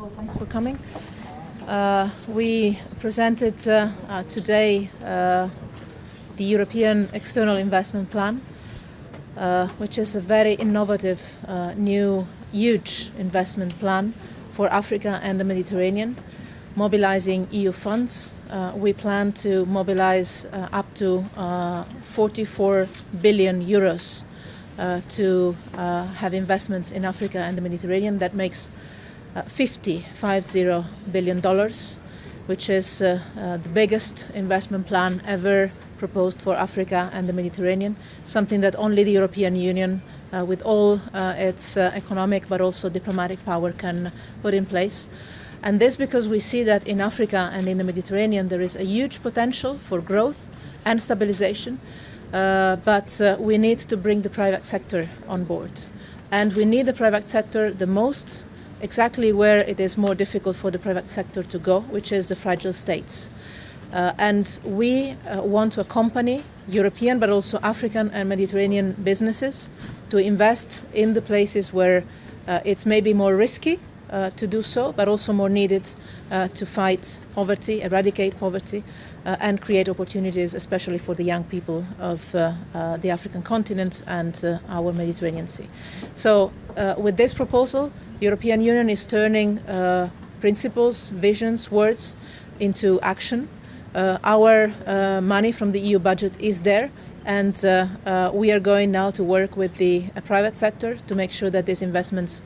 all, thanks for coming. We presented today the European External Investment Plan, which is a very innovative, new, huge investment plan for Africa and the Mediterranean, mobilizing EU funds. We plan to mobilize up to 44 billion euros to have investments in Africa and the Mediterranean. That makes $50 billion, which is the biggest investment plan ever proposed for Africa and the Mediterranean, something that only the European Union, with all its economic but also diplomatic power, can put in place. And this because we see that in Africa and in the Mediterranean there is a huge potential for growth and stabilization, but we need to bring the private sector on board. And we need the private sector the most exactly where it is more difficult for the private sector to go, which is the fragile states. And we want to accompany European but also African and Mediterranean businesses to invest in the places where it's maybe more risky to do so, but also more needed to fight poverty, eradicate poverty, and create opportunities, especially for the young people of the African continent and our Mediterranean Sea. So with this proposal, the European Union is turning principles, visions, words into action. Our money from the EU budget is there, and we are going now to work with the private sector to make sure that these investments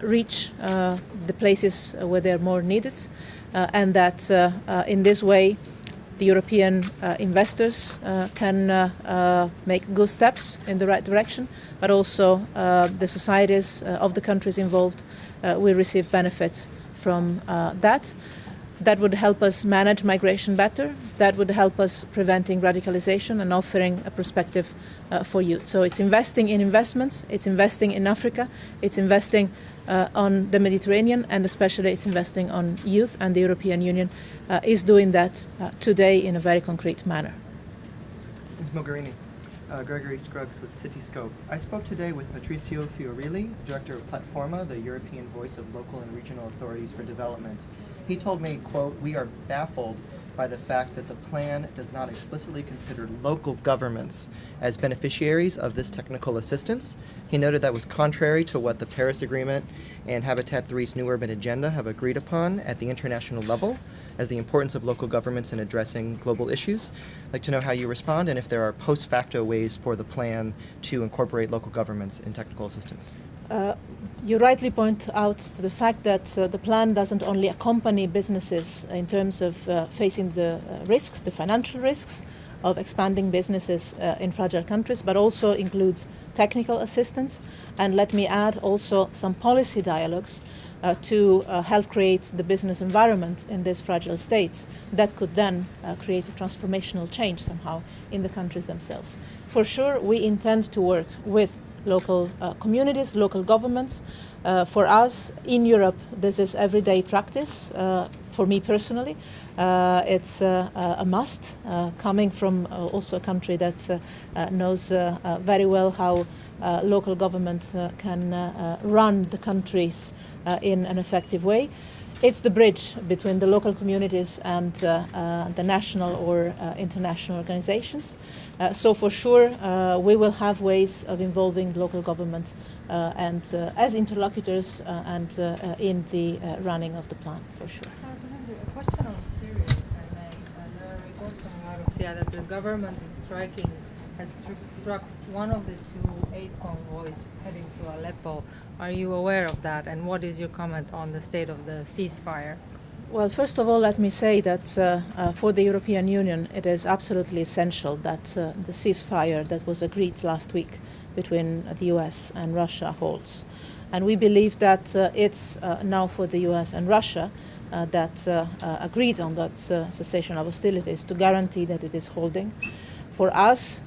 reach the places where they're more needed, and that in this way the European investors can make good steps in the right direction, but also the societies of the countries involved will receive benefits from that. That would help us manage migration better. That would help us preventing radicalization and offering a perspective for youth. So it's investing in investments, it's investing in Africa, it's investing on the Mediterranean, and especially it's investing on youth, and the European Union is doing that today in a very concrete manner. Ms. Mogherini, Gregory Scruggs with Cityscope. I spoke today with Patricio Fiorilli, Director of Platforma, the European voice of local and regional authorities for development. He told me, quote, "We are baffled by the fact that the plan does not explicitly consider local governments as beneficiaries of this technical assistance." He noted that was contrary to what the Paris Agreement and Habitat 3's New Urban Agenda have agreed upon at the international level as the importance of local governments in addressing global issues. I'd like to know how you respond and if there are post facto ways for the plan to incorporate local governments in technical assistance. You rightly point out to the fact that the plan doesn't only accompany businesses in terms of facing the risks, the financial risks of expanding businesses in fragile countries, but also includes technical assistance, and let me add also some policy dialogues to help create the business environment in these fragile states that could then create a transformational change somehow in the countries themselves. For sure, we intend to work with local communities, local governments. For us in Europe, this is everyday practice. For me personally, it's a must, coming from also a country that knows very well how local government can run the countries in an effective way. It's the bridge between the local communities and the national or international organizations. So for sure, we will have ways of involving local government and as interlocutors and in the running of the plan, for sure. A question on Syria, if I may. There are reports coming out of Syria that the government has struck one of the two aid convoys heading to Aleppo. Are you aware of that, and what is your comment on the state of the ceasefire? Well, first of all, let me say that for the European Union, it is absolutely essential that the ceasefire that was agreed last week between the US and Russia holds. And we believe that it's now for the US and Russia that agreed on that cessation of hostilities to guarantee that it is holding. For us,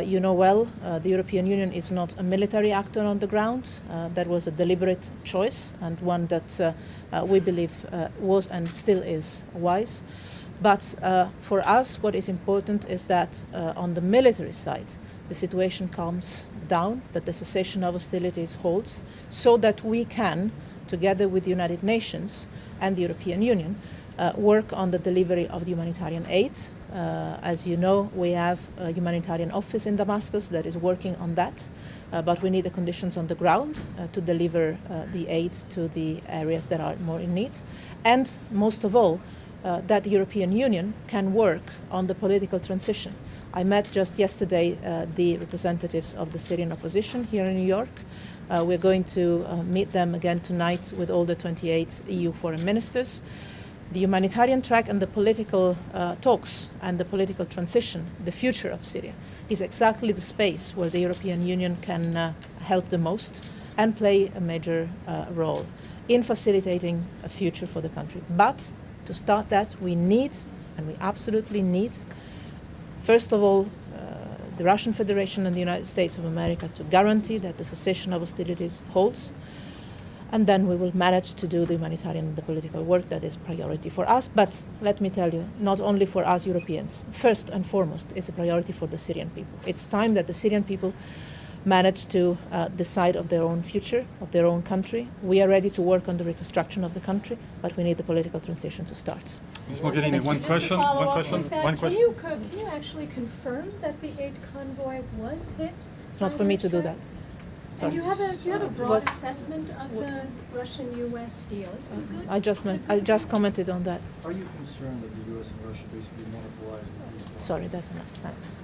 you know well, the European Union is not a military actor on the ground. That was a deliberate choice, and one that we believe was and still is wise. But for us, what is important is that on the military side, the situation calms down, that the cessation of hostilities holds, so that we can together with the United Nations and the European Union, work on the delivery of the humanitarian aid. As you know, we have a humanitarian office in Damascus that is working on that, but we need the conditions on the ground to deliver the aid to the areas that are more in need. And most of all, that the European Union can work on the political transition. I met just yesterday the representatives of the Syrian opposition here in New York. We're going to meet them again tonight with all the 28 EU foreign ministers. The humanitarian track and the political talks and the political transition, the future of Syria, is exactly the space where the European Union can help the most and play a major role in facilitating a future for the country. But to start that, we need, and we absolutely need, first of all, the Russian Federation and the United States of America to guarantee that the cessation of hostilities holds. And then we will manage to do the humanitarian and the political work that is priority for us. But let me tell you, not only for us Europeans, first and foremost, it's a priority for the Syrian people. It's time that the Syrian people manage to decide of their own future, of their own country. We are ready to work on the reconstruction of the country, but we need the political transition to start. Ms. Mogherini, one question. Can you actually confirm that the aid convoy was hit? It's not for me to do that. And do you have a broad assessment of the Russian-U.S. deal? I just commented on that. Are you concerned that the U.S. and Russia basically monopolized the peace process? Sorry, that's enough. Thanks.